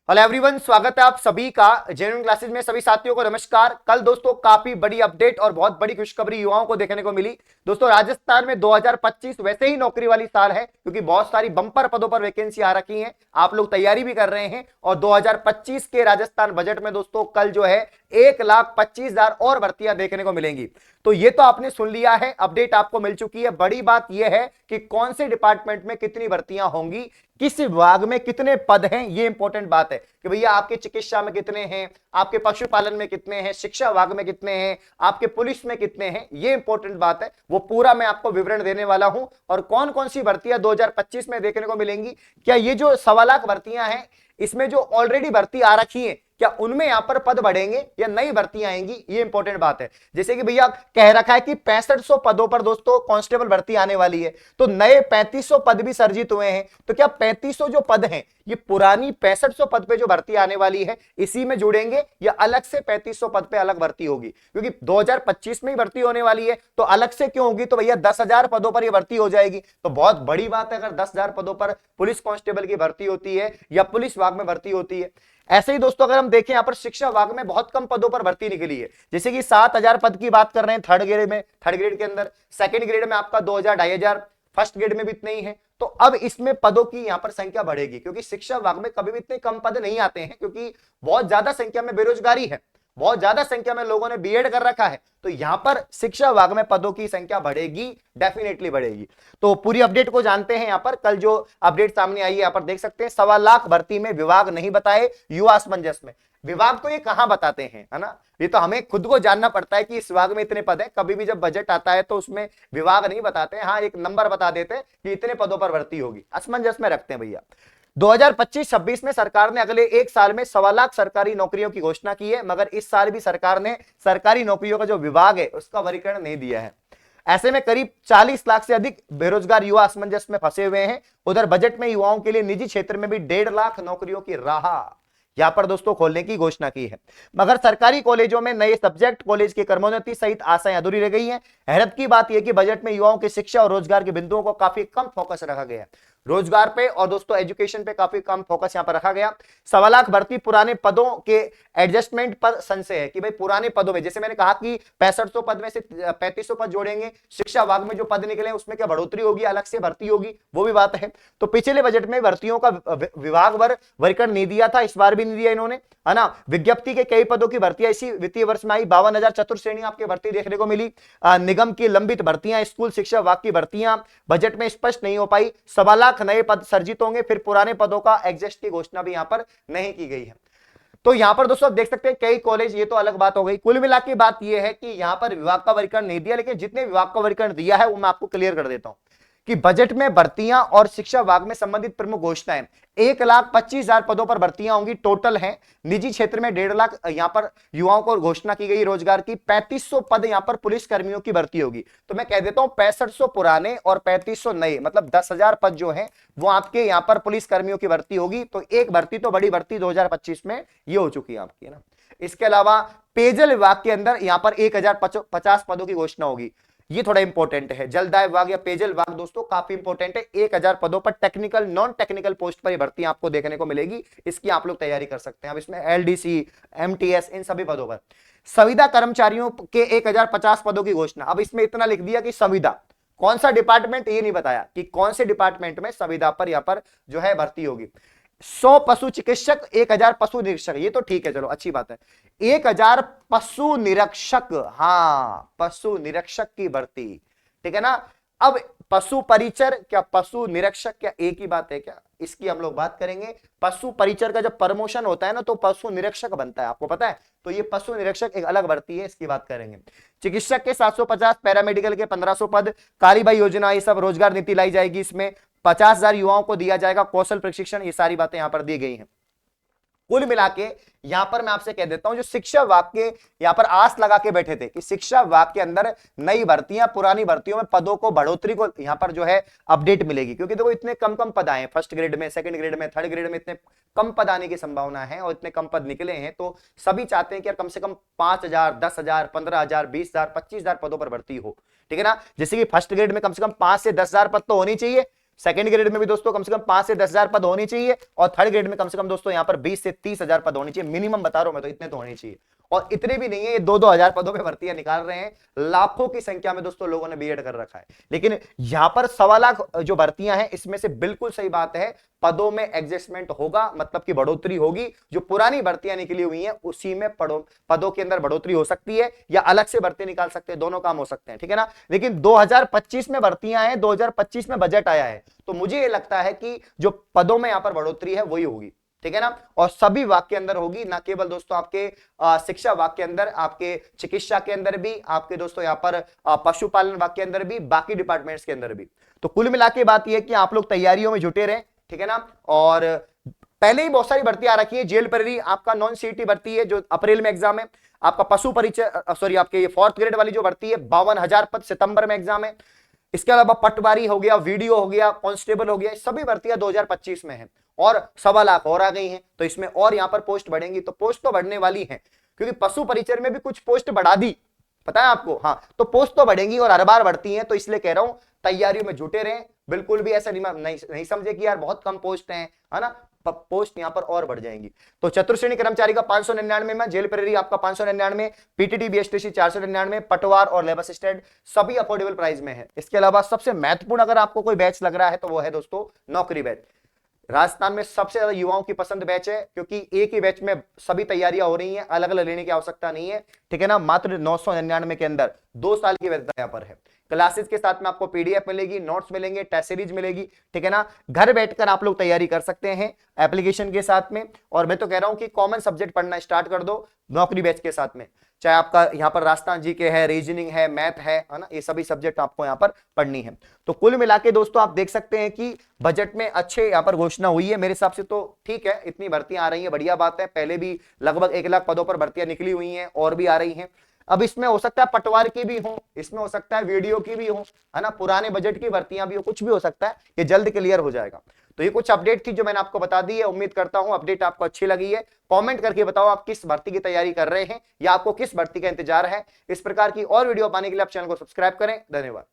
Hello everyone, स्वागत है आप सभी का जेन्युइन क्लासेस में। सभी साथियों को नमस्कार। कल दोस्तों काफी बड़ी अपडेट और बहुत बड़ी खुशखबरी युवाओं को देखने को मिली। दोस्तों राजस्थान में 2025 वैसे ही नौकरी वाली साल है, क्योंकि बहुत सारी बंपर पदों पर वैकेंसी आ रखी हैं। आप लोग तैयारी भी कर रहे हैं और 2025 के राजस्थान बजट में दोस्तों कल जो है 1,25,000 और भर्तियां देखने को मिलेंगी। तो ये तो आपने सुन लिया है, अपडेट आपको मिल चुकी है। बड़ी बात यह है कि कौन से डिपार्टमेंट में कितनी भर्तियां होंगी, किस विभाग में कितने पद हैं, ये इंपॉर्टेंट बात है कि भैया आपके चिकित्सा में कितने हैं, आपके पशुपालन में कितने हैं, शिक्षा विभाग में कितने हैं, आपके पुलिस में कितने हैं, ये इंपॉर्टेंट बात है। वो पूरा मैं आपको विवरण देने वाला हूं और कौन कौन सी भर्तियां 2025 में देखने को मिलेंगी। क्या ये जो 1.25 लाख भर्तियां हैं, इसमें जो ऑलरेडी भर्ती आ रखी है, क्या उनमें यहां पर पद बढ़ेंगे या नई भर्तियां आएंगी, ये इंपॉर्टेंट बात है। जैसे कि भैया कह रखा है कि 6500 पदों पर दोस्तों कांस्टेबल भर्ती आने वाली है, तो नए 3500 पद भी सर्जित हुए हैं। तो क्या 3500 जो पद हैं ये पुरानी 6500 पद पे जो भर्ती आने वाली है इसी में जुड़ेंगे या अलग से 3500 पद पे अलग भर्ती होगी? क्योंकि 2025 में ही भर्ती होने वाली है, तो अलग से क्यों होगी? तो भैया 10,000 पदों पर यह भर्ती हो जाएगी। तो बहुत बड़ी बात है अगर 10,000 पदों पर पुलिस कांस्टेबल की भर्ती होती है या पुलिस विभाग में भर्ती होती है। ऐसे ही दोस्तों अगर हम देखें यहां पर शिक्षा विभाग में बहुत कम पदों पर भर्ती निकली है। जैसे कि 7,000 पद की बात कर रहे हैं थर्ड ग्रेड के अंदर, सेकंड ग्रेड में आपका 2,000 2,500, फर्स्ट ग्रेड में भी इतने ही है। तो अब इसमें पदों की यहां पर संख्या बढ़ेगी, क्योंकि शिक्षा विभाग में कभी भी इतने कम पद नहीं आते हैं, क्योंकि बहुत ज्यादा संख्या में बेरोजगारी है, बहुत ज्यादा संख्या में लोगों ने बीएड कर रखा है। तो यहां पर शिक्षा विभाग में पदों की संख्या बढ़ेगी, डेफिनेटली बढ़ेगी। तो पूरी अपडेट को जानते हैं। यहां पर कल जो अपडेट सामने आई है यहां पर देख सकते हैं, 1.25 लाख भर्ती में विभाग नहीं बताए, युवा असमंजस में। विभाग तो ये कहां बताते हैं, है ना? ये तो हमें खुद को जानना पड़ता है कि इस विभाग में इतने पद हैं। कभी भी जब बजट आता है तो उसमें विभाग नहीं बताते हैं, हाँ एक नंबर बता देते हैं कि इतने पदों पर भर्ती होगी। असमंजस में रखते हैं भैया। 2025-26 में सरकार ने अगले एक साल में 1.25 लाख सरकारी नौकरियों की घोषणा की है, मगर इस साल भी सरकार ने सरकारी नौकरियों का जो विभाग है उसका वर्गीकरण नहीं दिया है। ऐसे में करीब 40 लाख से अधिक बेरोजगार युवा असमंजस में फंसे हुए हैं। उधर बजट में युवाओं के लिए निजी क्षेत्र में भी 1.5 लाख नौकरियों की राह यहां पर दोस्तों खोलने की घोषणा की है। मगर सरकारी कॉलेजों में नए सब्जेक्ट कॉलेज की क्रमोन्नति सहित आशाएं अधूरी रह गई हैं। हैरत की बात यह कि बजट में युवाओं की शिक्षा और रोजगार के बिंदुओं को काफी कम फोकस रखा गया है। रोजगार पे और दोस्तों एजुकेशन पे काफी कम फोकस यहां पर रखा गया। 1.25 लाख भर्ती पुराने पदों के एडजस्टमेंट पर संशय है कि भाई पुराने पदों में, जैसे मैंने कहा कि 6500 पद में से 3500 पद जोड़ेंगे, शिक्षा विभाग में जो पद निकले उसमें क्या बढ़ोतरी होगी, अलग से भर्ती होगी, वो भी बात है। तो पिछले बजट में भर्तियों का विभागवार वर्गीकरण नहीं दिया था, इस बार भी नहीं दिया इन्होंने, है ना। विज्ञप्ति के कई पदों की भर्तियां इसी वित्तीय वर्ष में आई। 52,000 चतुर्थ श्रेणी आपकी भर्ती देखने को मिली। निगम की लंबित भर्तियां, स्कूल शिक्षा विभाग की भर्तियां बजट में स्पष्ट नहीं हो पाई। 1.25 लाख नए पद सर्जित होंगे, फिर पुराने पदों का एडजस्ट की घोषणा भी यहां पर नहीं की गई है। तो यहां पर दोस्तों देख सकते हैं कई कॉलेज, ये तो अलग बात हो गई। कुल मिला के बात यह है कि यहां पर विभाग का वर्गीकरण नहीं दिया, लेकिन जितने विभाग का वर्गीकरण दिया है वो मैं आपको क्लियर कर देता हूं कि बजट में भर्तियां और शिक्षा विभाग में संबंधित प्रमुख घोषणाएं 1,25,000 पदों पर भर्तियां होंगी, टोटल हैं। निजी क्षेत्र में 1.5 लाख यहां पर युवाओं को घोषणा की गई रोजगार की। 3500 पद यहां पर पुलिस कर्मियों की भर्ती होगी। तो मैं कह देता हूं 6500 पुराने और 3500 नए, मतलब 10,000 पद जो हैं वो आपके यहां पर पुलिस कर्मियों की भर्ती होगी। तो एक भर्ती तो बड़ी भर्ती 2025 में ये हो चुकी है आपकी, है ना। इसके अलावा पेयजल विभाग के अंदर यहां पर 1,050 पदों की घोषणा होगी। ये थोड़ा इंपॉर्टेंट है। जलदाय विभाग या पेयजल विभाग दोस्तों काफी इंपॉर्टेंट है। 1,000 पदों पर टेक्निकल नॉन टेक्निकल पोस्ट पर भर्ती आपको देखने को मिलेगी। इसकी आप लोग तैयारी कर सकते हैं। अब इसमें एलडीसी, एमटीएस, इन सभी पदों पर संविदा कर्मचारियों के 1,050 पदों की घोषणा। अब इसमें इतना लिख दिया कि संविदा कौन सा डिपार्टमेंट, ये नहीं बताया कि कौन से डिपार्टमेंट में संविदा पर यहां पर जो है भर्ती होगी। 100 पशु चिकित्सक, 1,000 पशु निरीक्षक, ये तो ठीक है, चलो अच्छी बात है। 1,000 पशु निरीक्षक, हाँ पशु निरीक्षक की भर्ती, ठीक है ना। अब पशु परिचर क्या पशु निरीक्षक क्या एक ही बात है क्या? इसकी हम लोग बात करेंगे। पशु परिचर का जब प्रमोशन होता है ना तो पशु निरीक्षक बनता है, आपको पता है। तो ये पशु निरीक्षक एक अलग भर्ती है, इसकी बात करेंगे। चिकित्सक के 750, पैरामेडिकल के 1,500 पद, कालीबाई योजना, ये सब रोजगार नीति लाई जाएगी। इसमें 50,000 युवाओं को दिया जाएगा कौशल प्रशिक्षण। ये सारी बातें यहां पर दी गई हैं। कुल मिला के यहां पर मैं आपसे कह देता हूं, जो शिक्षा विभाग के यहां पर आस लगा के बैठे थे कि शिक्षा विभाग के अंदर नई भर्तियां, पुरानी भर्तियों में पदों को बढ़ोतरी को यहां पर जो है अपडेट मिलेगी, क्योंकि देखो इतने कम कम पद आए, फर्स्ट ग्रेड में, सेकंड ग्रेड में, थर्ड ग्रेड में इतने कम पद आने की संभावना है और इतने कम पद निकले हैं। तो सभी चाहते हैं कि यार कम से कम 5,000, 10,000, 15,000, 20,000, 25,000 पदों पर भर्ती हो, ठीक है ना। जैसे कि फर्स्ट ग्रेड में कम से कम 5 से 10,000 पद तो होनी चाहिए, सेकंड ग्रेड में भी दोस्तों कम से कम 5 से 10,000 पद होनी चाहिए, और थर्ड ग्रेड में कम से कम दोस्तों यहाँ पर 20 से 30,000 पद होनी चाहिए, मिनिमम बता रहा हूं मैं, तो इतने तो होने चाहिए। और इतने भी नहीं है, ये 2-2 हजार पदों पे भर्तियां निकाल रहे हैं, लाखों की संख्या में दोस्तों लोगों ने बीएड कर रखा है। लेकिन यहां पर 1.25 लाख जो भर्तियां हैं, इसमें से बिल्कुल सही बात है, पदों में एडजस्टमेंट होगा, मतलब कि बढ़ोतरी होगी। जो पुरानी भर्तियां निकली हुई हैं उसी में पदों के अंदर बढ़ोतरी हो सकती है, या अलग से भर्ती निकाल सकते हैं, दोनों काम हो सकते हैं, ठीक है ना। लेकिन 2025 में भर्तियां हैं, 2025 में बजट आया है, तो मुझे ये लगता है कि जो पदों में यहां पर बढ़ोतरी है वही होगी, ठीक है ना। और सभी विभाग के अंदर होगी, ना केवल दोस्तों आपके शिक्षा विभाग के अंदर, आपके चिकित्सा के अंदर भी, आपके दोस्तों यहाँ पर पशुपालन विभाग के अंदर भी, बाकी डिपार्टमेंट्स के अंदर भी। तो कुल मिला के बात यह है कि आप लोग तैयारियों में जुटे रहें, ठीक है ना। और पहले ही बहुत सारी भर्ती आ रखी है। जेल प्रहरी आपका नॉन सीईटी भर्ती है जो अप्रैल में एग्जाम है। आपका पशु परिचय सॉरी आपके 4th ग्रेड वाली जो भर्ती है 52,000 पद सितंबर में एग्जाम है। इसके अलावा पटवारी हो गया, वीडियो हो गया, कांस्टेबल हो गया, सभी भर्तियां 2025 में है, और 1.25 लाख और आ गई हैं, तो इसमें और यहां पर पोस्ट बढ़ेंगी। तो पोस्ट तो बढ़ने वाली है, क्योंकि पशु परिचय में भी कुछ पोस्ट बढ़ा दी, पता है आपको। हाँ, तो पोस्ट तो बढ़ेंगी और हर बार बढ़ती हैं, तो इसलिए कह रहा हूं तैयारियों में जुटे रहें। बिल्कुल भी ऐसा नहीं समझे कि यार बहुत कम पोस्ट है ना, पोस्ट यहां पर और बढ़ जाएंगी। तो चतुर्थ श्रेणी कर्मचारी का 599 में, जेल प्रहरी आपका 599, पीटीटी बीएसटीसी 499, पटवार और लेबर असिस्टेंट सभी अफोर्डेबल प्राइस में है। इसके अलावा सबसे महत्वपूर्ण अगर आपको कोई बैच लग रहा है तो वो है दोस्तों नौकरी बैच। राजस्थान में सबसे ज्यादा युवाओं की पसंद बैच है, क्योंकि एक ही बैच में सभी तैयारियां हो रही हैं, अलग अलग लेने की आवश्यकता नहीं है, ठीक है ना। मात्र 999 के अंदर 2 साल की वैधता यहां पर है। क्लासेस के साथ में आपको पीडीएफ मिलेगी, नोट्स मिलेंगे, टेस्ट सीरीज मिलेगी, ठीक है ना। घर बैठकर आप लोग तैयारी कर सकते हैं एप्लीकेशन के साथ में। और मैं तो कह रहा हूं कि कॉमन सब्जेक्ट पढ़ना स्टार्ट कर दो नौकरी बैच के साथ में, चाहे आपका यहाँ पर राजस्थान जीके है, रीजनिंग है, मैथ है ना, ये सभी सब्जेक्ट आपको यहाँ पर पढ़नी है। तो कुल मिला के दोस्तों आप देख सकते हैं कि बजट में अच्छे यहाँ पर घोषणा हुई है, मेरे हिसाब से तो ठीक है, इतनी भर्तियां आ रही है, बढ़िया बात है। पहले भी लगभग 1 लाख पदों पर भर्तियां निकली हुई हैं, और भी आ रही हैं। अब इसमें हो सकता है पटवार की भी हो, इसमें हो सकता है वीडियो की भी हो, है ना, पुराने बजट की भर्तियां भी हो, कुछ भी हो सकता है, ये जल्द क्लियर हो जाएगा। तो ये कुछ अपडेट थी जो मैंने आपको बता दी है। उम्मीद करता हूं अपडेट आपको अच्छी लगी है। कमेंट करके बताओ आप किस भर्ती की तैयारी कर रहे हैं, या आपको किस भर्ती का इंतजार है। इस प्रकार की और वीडियो पाने के लिए आप चैनल को सब्सक्राइब करें। धन्यवाद।